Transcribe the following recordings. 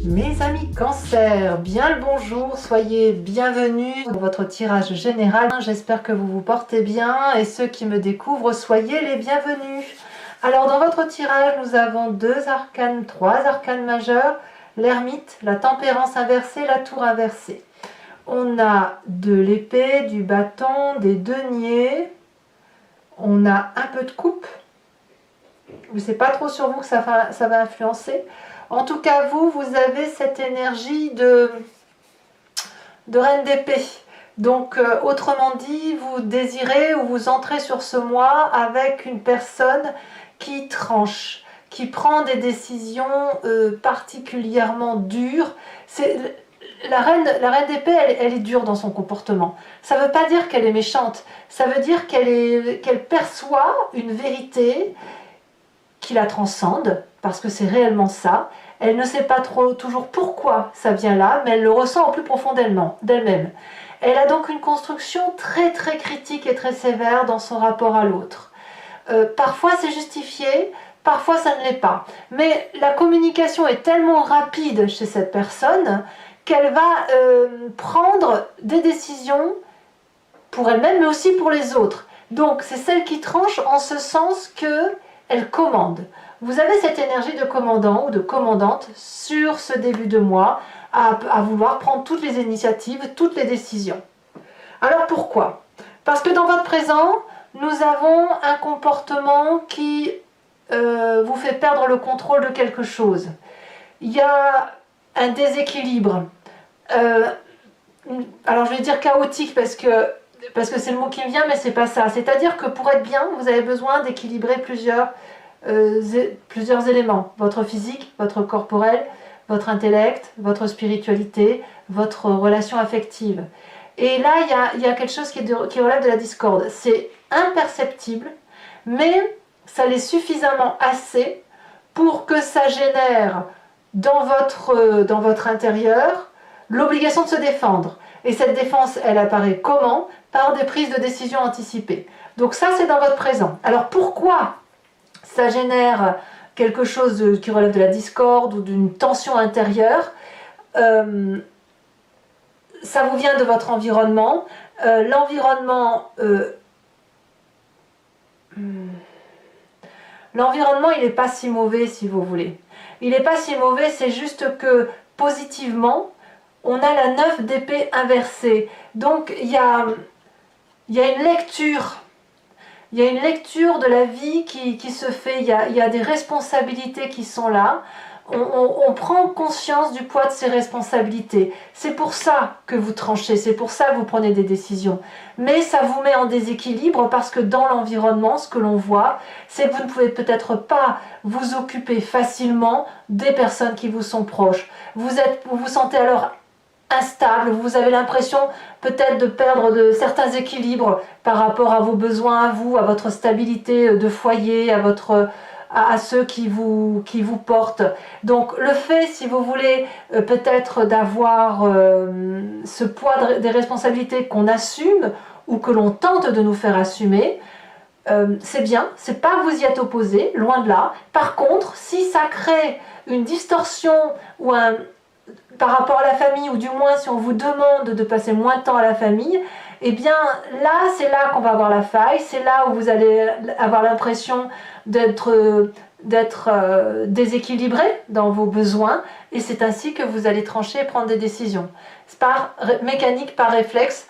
Mes amis Cancer, bien le bonjour, soyez bienvenus dans votre tirage général. J'espère que vous vous portez bien et ceux qui me découvrent, soyez les bienvenus. Alors dans votre tirage, nous avons trois arcanes majeurs, l'ermite, la tempérance inversée, la tour inversée. On a de l'épée, du bâton, des deniers, on a un peu de coupe. Je ne sais pas trop sur vous que ça va influencer. En tout cas, vous avez cette énergie de reine d'épée. Donc, autrement dit, vous désirez ou vous entrez sur ce mois avec une personne qui tranche, qui prend des décisions particulièrement dures. La reine d'épée, elle est dure dans son comportement. Ça ne veut pas dire qu'elle est méchante. Ça veut dire qu'elle perçoit une vérité qui la transcende, parce que c'est réellement ça. Elle ne sait pas toujours pourquoi ça vient là, mais elle le ressent au plus profond d'elle-même. Elle a donc une construction très très critique et très sévère dans son rapport à l'autre. Parfois c'est justifié, parfois ça ne l'est pas. Mais la communication est tellement rapide chez cette personne qu'elle va prendre des décisions pour elle-même, mais aussi pour les autres. Donc c'est celle qui tranche en ce sens que elle commande. Vous avez cette énergie de commandant ou de commandante sur ce début de mois à vouloir prendre toutes les initiatives, toutes les décisions. Alors pourquoi? Parce que dans votre présent, nous avons un comportement qui vous fait perdre le contrôle de quelque chose. Il y a un déséquilibre. Alors je vais dire chaotique parce que c'est le mot qui me vient, mais c'est pas ça. C'est-à-dire que pour être bien, vous avez besoin d'équilibrer plusieurs éléments. Votre physique, votre corporel, votre intellect, votre spiritualité, votre relation affective. Et là, il y a quelque chose qui relève de la discorde. C'est imperceptible, mais ça l'est suffisamment assez pour que ça génère dans votre intérieur l'obligation de se défendre. Et cette défense, elle apparaît comment? Par des prises de décision anticipées. Donc ça, c'est dans votre présent. Alors pourquoi ça génère quelque chose qui relève de la discorde ou d'une tension intérieure? Ça vous vient de votre environnement. L'environnement, il n'est pas si mauvais, si vous voulez. Il n'est pas si mauvais, c'est juste que positivement, on a la 9 d'épée inversée. Donc il y a une lecture. Il y a une lecture de la vie qui se fait. Il y a des responsabilités qui sont là. On prend conscience du poids de ces responsabilités. C'est pour ça que vous tranchez, c'est pour ça que vous prenez des décisions. Mais ça vous met en déséquilibre parce que dans l'environnement, ce que l'on voit, c'est que vous ne pouvez peut-être pas vous occuper facilement des personnes qui vous sont proches. Vous vous sentez alors instable, vous avez l'impression peut-être de perdre certains équilibres par rapport à vos besoins, à vous, à votre stabilité de foyer, à ceux qui vous portent. Donc le fait, si vous voulez, peut-être d'avoir ce poids des responsabilités qu'on assume ou que l'on tente de nous faire assumer, c'est bien, c'est pas que vous y êtes opposé, loin de là. Par contre, si ça crée une distorsion ou par rapport à la famille, ou du moins si on vous demande de passer moins de temps à la famille, eh bien là, c'est là qu'on va avoir la faille, c'est là où vous allez avoir l'impression d'être déséquilibré dans vos besoins, et c'est ainsi que vous allez trancher et prendre des décisions. C'est par mécanique, par réflexe,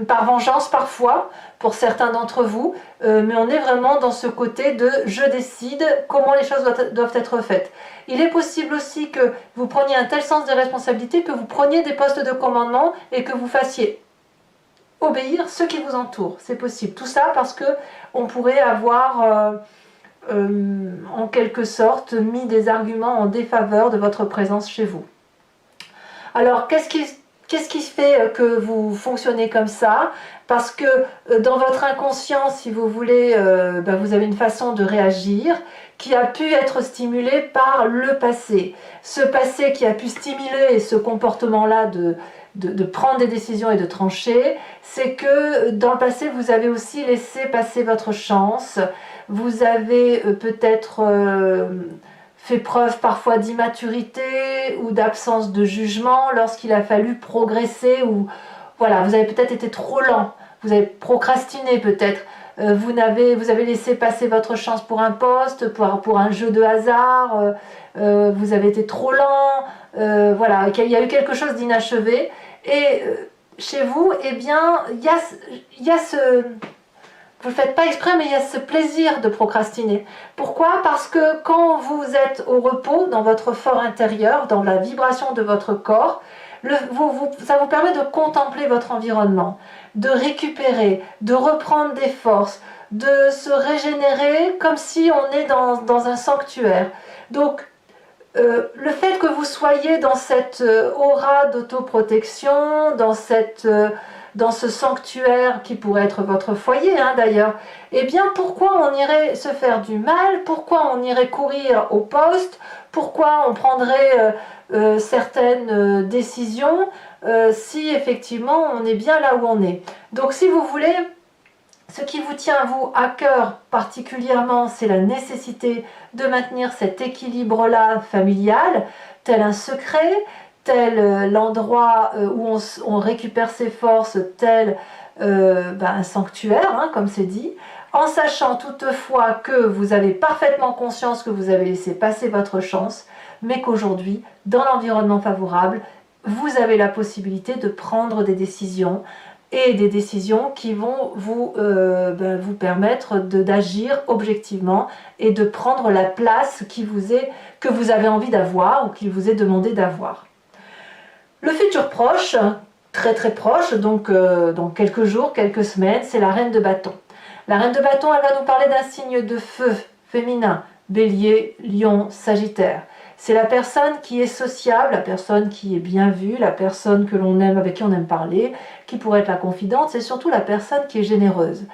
par vengeance parfois, pour certains d'entre vous, mais on est vraiment dans ce côté de « je décide comment les choses doivent être faites ». Il est possible aussi que vous preniez un tel sens des responsabilités que vous preniez des postes de commandement et que vous fassiez obéir ceux qui vous entourent. C'est possible. Tout ça parce que on pourrait avoir en quelque sorte mis des arguments en défaveur de votre présence chez vous. Alors qu'est-ce qui fait que vous fonctionnez comme ça? Parce que dans votre inconscient, si vous voulez, vous avez une façon de réagir qui a pu être stimulée par le passé. Ce passé qui a pu stimuler ce comportement-là de prendre des décisions et de trancher, c'est que dans le passé, vous avez aussi laissé passer votre chance. Vous avez peut-être fait preuve parfois d'immaturité ou d'absence de jugement lorsqu'il a fallu progresser, ou voilà, vous avez peut-être été trop lent, vous avez procrastiné peut-être, vous avez laissé passer votre chance pour un poste, pour un jeu de hasard, vous avez été trop lent, voilà, il y a eu quelque chose d'inachevé, et chez vous, eh bien, il y a ce... Vous ne le faites pas exprès, mais il y a ce plaisir de procrastiner. Pourquoi? Parce que quand vous êtes au repos, dans votre fort intérieur, dans la vibration de votre corps, ça vous permet de contempler votre environnement, de récupérer, de reprendre des forces, de se régénérer comme si on est dans un sanctuaire. Donc, le fait que vous soyez dans cette aura d'autoprotection, dans ce sanctuaire qui pourrait être votre foyer d'ailleurs, eh bien pourquoi on irait se faire du mal? Pourquoi on irait courir au poste? Pourquoi on prendrait certaines décisions si effectivement on est bien là où on est? Donc si vous voulez, ce qui vous tient vous à cœur particulièrement, c'est la nécessité de maintenir cet équilibre-là familial, tel un secret, tel l'endroit où on récupère ses forces, tel un sanctuaire, comme c'est dit, en sachant toutefois que vous avez parfaitement conscience que vous avez laissé passer votre chance, mais qu'aujourd'hui, dans l'environnement favorable, vous avez la possibilité de prendre des décisions, et des décisions qui vont vous permettre d'agir objectivement et de prendre la place que vous avez envie d'avoir ou qu'il vous est demandé d'avoir. Le futur proche, très très proche, donc dans quelques jours, quelques semaines, c'est la reine de bâton. La reine de bâton, elle va nous parler d'un signe de feu féminin, Bélier, Lion, Sagittaire. C'est la personne qui est sociable, la personne qui est bien vue, la personne que l'on aime, avec qui on aime parler, qui pourrait être la confidente, c'est surtout la personne qui est généreuse.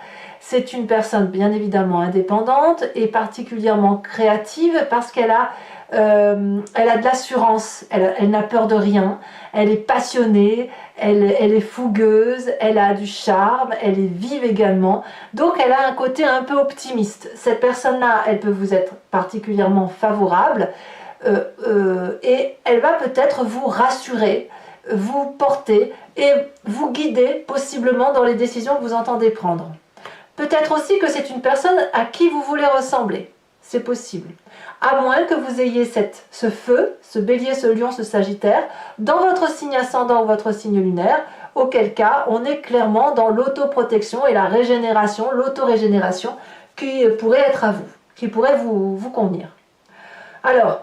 C'est une personne bien évidemment indépendante et particulièrement créative parce qu'elle a de l'assurance, elle n'a peur de rien, elle est passionnée, elle est fougueuse, elle a du charme, elle est vive également, donc elle a un côté un peu optimiste. Cette personne-là, elle peut vous être particulièrement favorable, et elle va peut-être vous rassurer, vous porter et vous guider possiblement dans les décisions que vous entendez prendre. Peut-être aussi que c'est une personne à qui vous voulez ressembler, c'est possible. À moins que vous ayez ce feu, ce bélier, ce lion, ce sagittaire, dans votre signe ascendant ou votre signe lunaire, auquel cas on est clairement dans l'autoprotection et la régénération, l'autorégénération qui pourrait être à vous, qui pourrait vous convenir. Alors,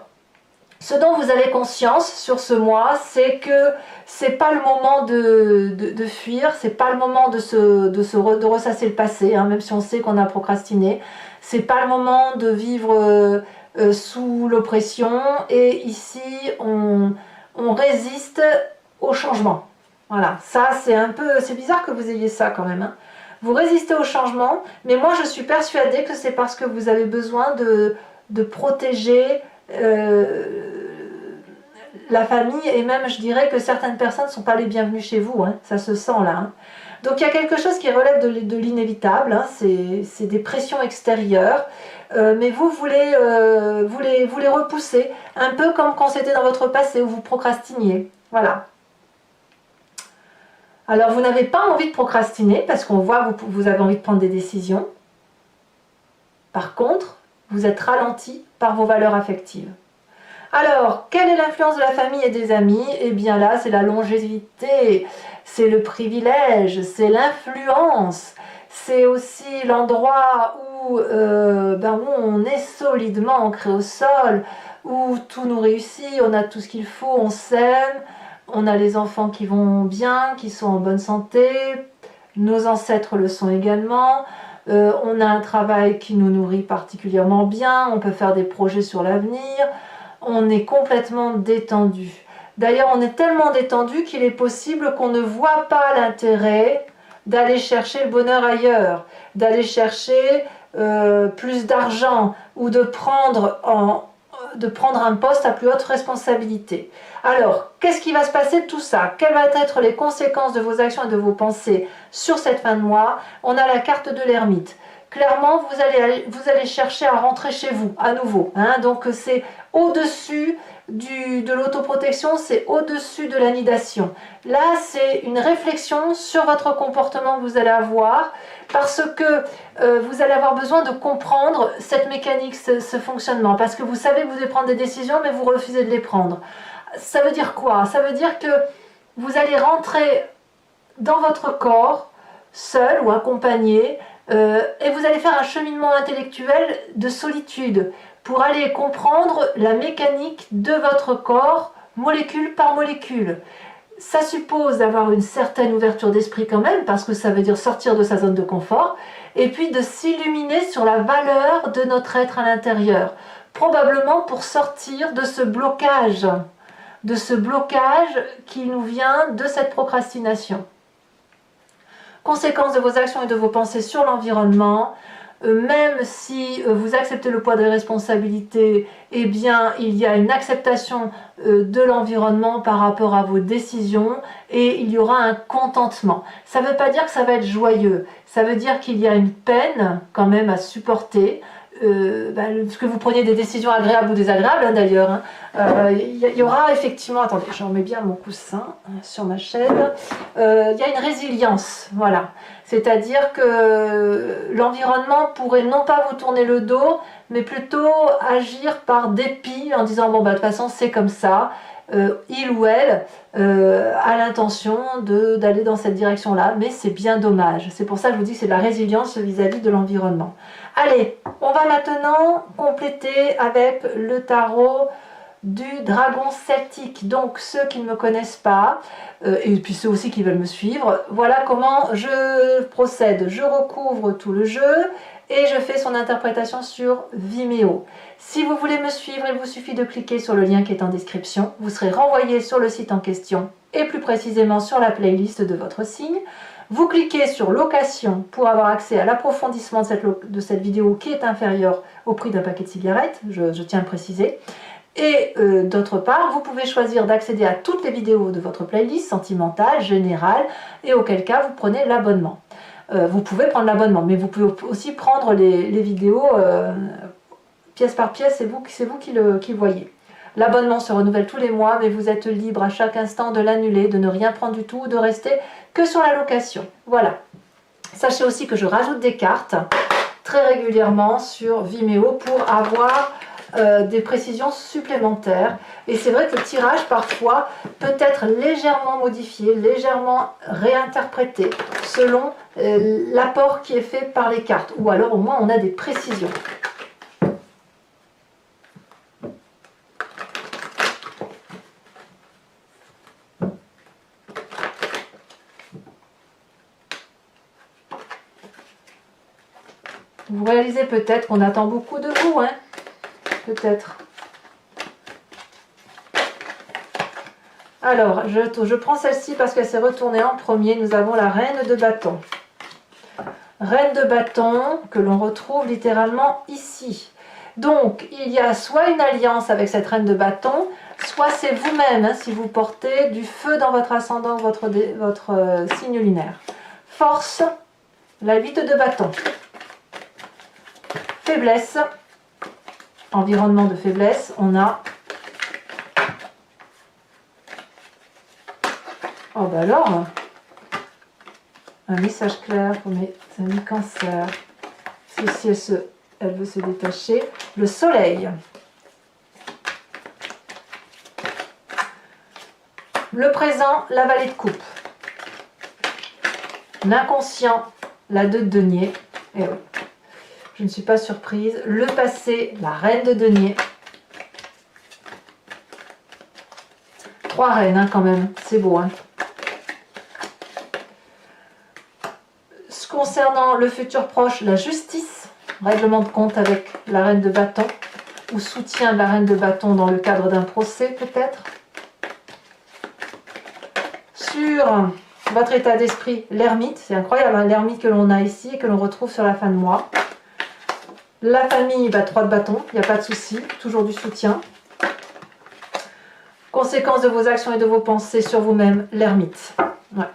ce dont vous avez conscience sur ce mois, c'est que c'est pas le moment de fuir, c'est pas le moment de ressasser le passé, même si on sait qu'on a procrastiné. C'est pas le moment de vivre sous l'oppression. Et ici, on résiste au changement. Voilà, ça c'est bizarre que vous ayez ça quand même. Vous résistez au changement, mais moi je suis persuadée que c'est parce que vous avez besoin de protéger la famille, et même je dirais que certaines personnes ne sont pas les bienvenues chez vous, ça se sent là. Donc il y a quelque chose qui relève de l'inévitable, c'est des pressions extérieures, mais vous voulez repousser, un peu comme quand c'était dans votre passé où vous procrastiniez, voilà. Alors vous n'avez pas envie de procrastiner parce qu'on voit que vous avez envie de prendre des décisions. Par contre, vous êtes ralenti par vos valeurs affectives. Alors, quelle est l'influence de la famille et des amis? Eh bien là, c'est la longévité, c'est le privilège, c'est l'influence, c'est aussi l'endroit où on est solidement ancré au sol, où tout nous réussit, on a tout ce qu'il faut, on s'aime, on a les enfants qui vont bien, qui sont en bonne santé, nos ancêtres le sont également. On a un travail qui nous nourrit particulièrement bien, on peut faire des projets sur l'avenir, on est complètement détendu. D'ailleurs, on est tellement détendu qu'il est possible qu'on ne voit pas l'intérêt d'aller chercher le bonheur ailleurs, d'aller chercher plus d'argent ou de prendre un poste à plus haute responsabilité. Alors, qu'est-ce qui va se passer de tout ça? Quelles vont être les conséquences de vos actions et de vos pensées sur cette fin de mois? On a la carte de l'ermite. Clairement, vous allez chercher à rentrer chez vous, à nouveau. Donc c'est au-dessus de l'autoprotection, c'est au-dessus de l'anidation. Là, c'est une réflexion sur votre comportement que vous allez avoir, parce que vous allez avoir besoin de comprendre cette mécanique, ce fonctionnement, parce que vous savez que vous devez prendre des décisions, mais vous refusez de les prendre. Ça veut dire quoi? Ça veut dire que vous allez rentrer dans votre corps, seul ou accompagné, et vous allez faire un cheminement intellectuel de solitude pour aller comprendre la mécanique de votre corps, molécule par molécule. Ça suppose d'avoir une certaine ouverture d'esprit quand même, parce que ça veut dire sortir de sa zone de confort, et puis de s'illuminer sur la valeur de notre être à l'intérieur, probablement pour sortir de ce blocage qui nous vient de cette procrastination. Conséquence de vos actions et de vos pensées sur l'environnement, même si vous acceptez le poids des responsabilités, eh bien il y a une acceptation de l'environnement par rapport à vos décisions et il y aura un contentement. Ça ne veut pas dire que ça va être joyeux, ça veut dire qu'il y a une peine quand même à supporter. Que vous preniez des décisions agréables ou désagréables hein, d'ailleurs, hein. Il y aura effectivement, attendez, je remets bien mon coussin sur ma chaise, il y a une résilience, voilà, c'est-à-dire que l'environnement pourrait non pas vous tourner le dos, mais plutôt agir par dépit en disant bon bah de toute façon c'est comme ça, il ou elle a l'intention d'aller dans cette direction-là, mais c'est bien dommage. C'est pour ça que je vous dis que c'est de la résilience vis-à-vis de l'environnement. Allez, on va maintenant compléter avec le tarot du dragon celtique. Donc ceux qui ne me connaissent pas, et puis ceux aussi qui veulent me suivre, voilà comment je procède. Je recouvre tout le jeu et je fais son interprétation sur Vimeo. Si vous voulez me suivre, il vous suffit de cliquer sur le lien qui est en description. Vous serez renvoyé sur le site en question et plus précisément sur la playlist de votre signe. Vous cliquez sur location pour avoir accès à l'approfondissement de cette vidéo qui est inférieur au prix d'un paquet de cigarettes, je tiens à le préciser. Et d'autre part, vous pouvez choisir d'accéder à toutes les vidéos de votre playlist sentimentale, générale, et auquel cas vous prenez l'abonnement. Vous pouvez prendre l'abonnement, mais vous pouvez aussi prendre les vidéos pièce par pièce, c'est vous qui le voyez. L'abonnement se renouvelle tous les mois, mais vous êtes libre à chaque instant de l'annuler, de ne rien prendre du tout, de rester que sur la location. Voilà. Sachez aussi que je rajoute des cartes très régulièrement sur Vimeo pour avoir des précisions supplémentaires. Et c'est vrai que le tirage parfois peut être légèrement modifié, légèrement réinterprété selon l'apport qui est fait par les cartes. Ou alors au moins on a des précisions. Vous réalisez peut-être qu'on attend beaucoup de vous, hein? Peut-être. Alors, je prends celle-ci parce qu'elle s'est retournée en premier. Nous avons la reine de bâton. Reine de bâton que l'on retrouve littéralement ici. Donc, il y a soit une alliance avec cette reine de bâton, soit c'est vous-même, hein, si vous portez du feu dans votre ascendant, votre signe lunaire. Force, la 8 de bâton. Faiblesse, environnement de faiblesse, on a... Oh bah alors, un message clair pour mes amis cancer. Si elle veut se détacher. Le soleil. Le présent, la vallée de coupe. L'inconscient, la 2 de denier. Et oui. Je ne suis pas surprise. Le passé, la reine de denier. 3 reines hein, quand même, c'est beau. Hein. Concernant le futur proche, la justice, règlement de compte avec la reine de bâton, ou soutien de la reine de bâton dans le cadre d'un procès peut-être. Sur votre état d'esprit, l'ermite, c'est incroyable, hein, l'ermite que l'on a ici et que l'on retrouve sur la fin de mois. La famille, 3 de bâton, il n'y a pas de souci, toujours du soutien. Conséquence de vos actions et de vos pensées sur vous-même, l'ermite. Ouais.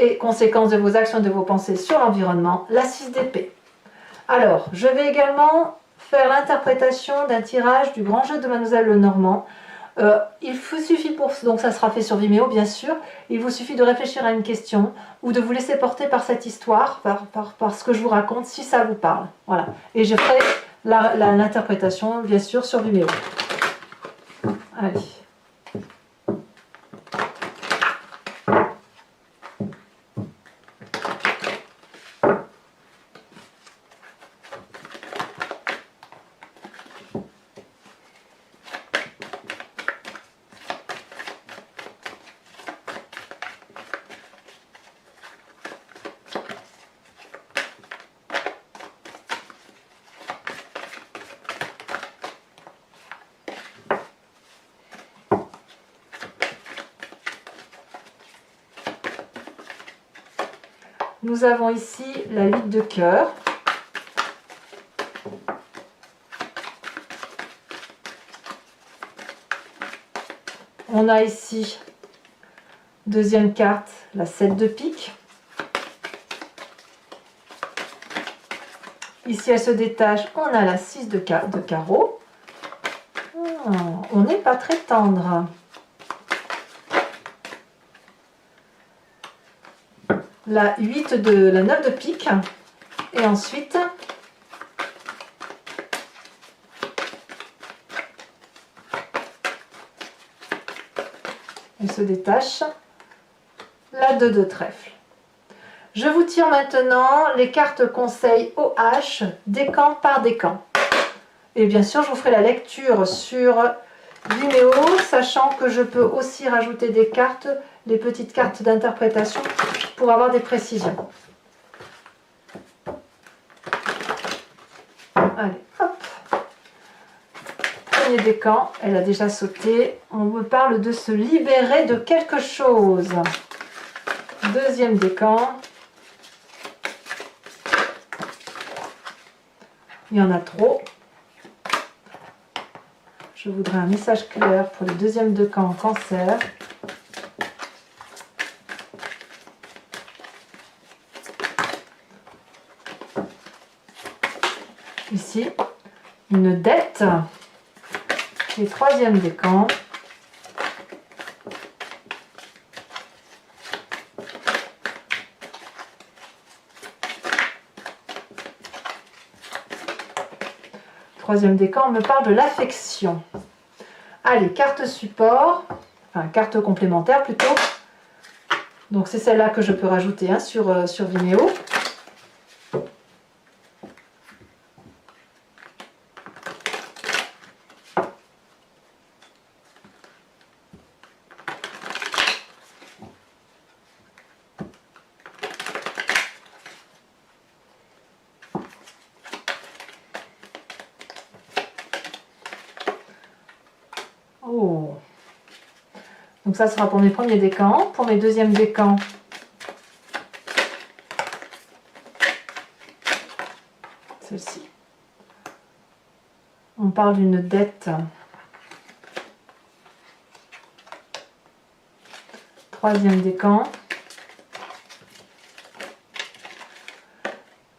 Et conséquence de vos actions et de vos pensées sur l'environnement, la 6 d'épée. Alors, je vais également faire l'interprétation d'un tirage du grand jeu de Mademoiselle Lenormand. Il vous suffit donc ça sera fait sur Vimeo bien sûr, il vous suffit de réfléchir à une question ou de vous laisser porter par cette histoire, par ce que je vous raconte, si ça vous parle. Voilà. Et je ferai l'interprétation bien sûr sur Vimeo. Allez. Nous avons ici la 8 de cœur. On a ici, deuxième carte, la 7 de pique. Ici, elle se détache, on a la 6 de carreau. On n'est pas très tendre. La 9 de pique. Et ensuite, elle se détache, la 2 de trèfle. Je vous tire maintenant les cartes conseils OH, décan par décan. Et bien sûr, je vous ferai la lecture sur Vimeo, sachant que je peux aussi rajouter des cartes, les petites cartes d'interprétation, pour avoir des précisions. Allez, hop. Premier décan, elle a déjà sauté. On me parle de se libérer de quelque chose. Deuxième décan. Il y en a trop. Je voudrais un message clair pour le deuxième décan en cancer. Ici, une dette. Et troisième décan. Troisième décan, on me parle de l'affection. Allez, carte support, enfin carte complémentaire plutôt. Donc c'est celle-là que je peux rajouter hein, sur Vimeo. Oh. Donc ça sera pour mes premiers décans. Pour mes deuxièmes décans, celle-ci. On parle d'une dette. Troisième décan.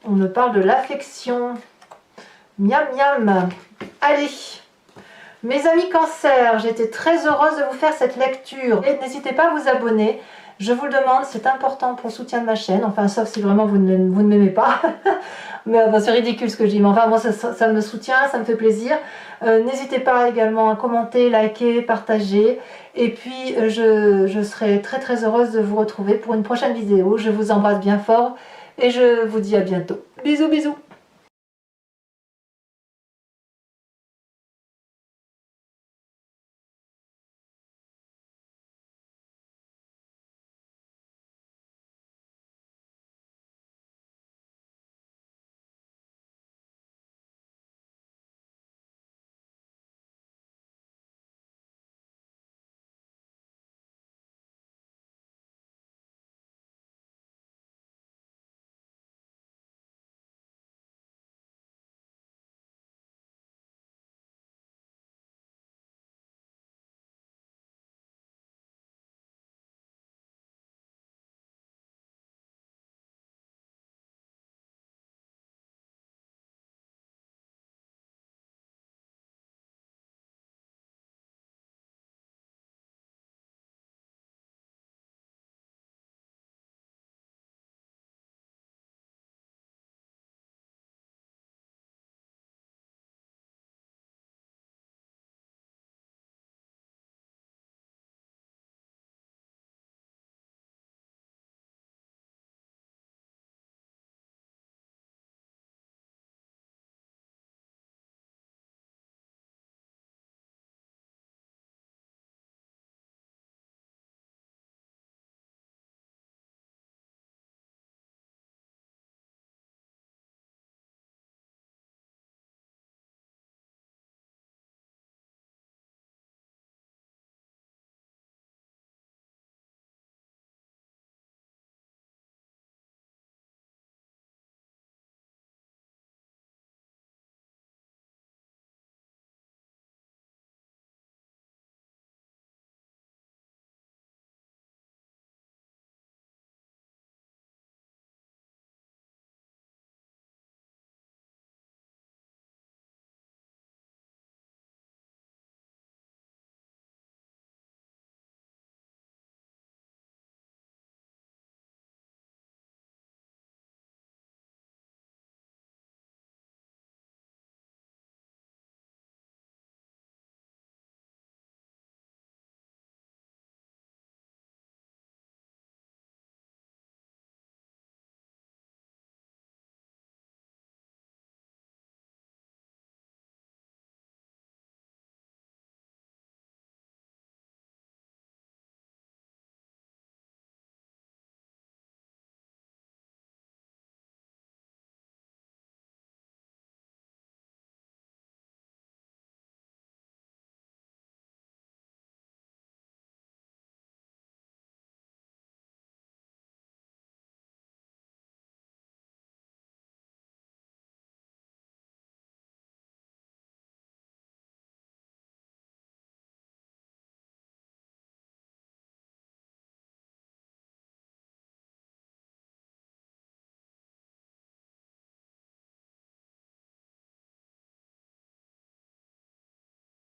On me parle de l'affection. Miam miam. Allez. Mes amis cancer, j'étais très heureuse de vous faire cette lecture. Et n'hésitez pas à vous abonner. Je vous le demande, c'est important pour le soutien de ma chaîne. Enfin, sauf si vraiment vous ne m'aimez pas. Mais bon, c'est ridicule ce que je dis. Mais enfin, moi, ça me soutient, ça me fait plaisir. N'hésitez pas également à commenter, liker, partager. Et puis, je serai très très heureuse de vous retrouver pour une prochaine vidéo. Je vous embrasse bien fort et je vous dis à bientôt. Bisous, bisous.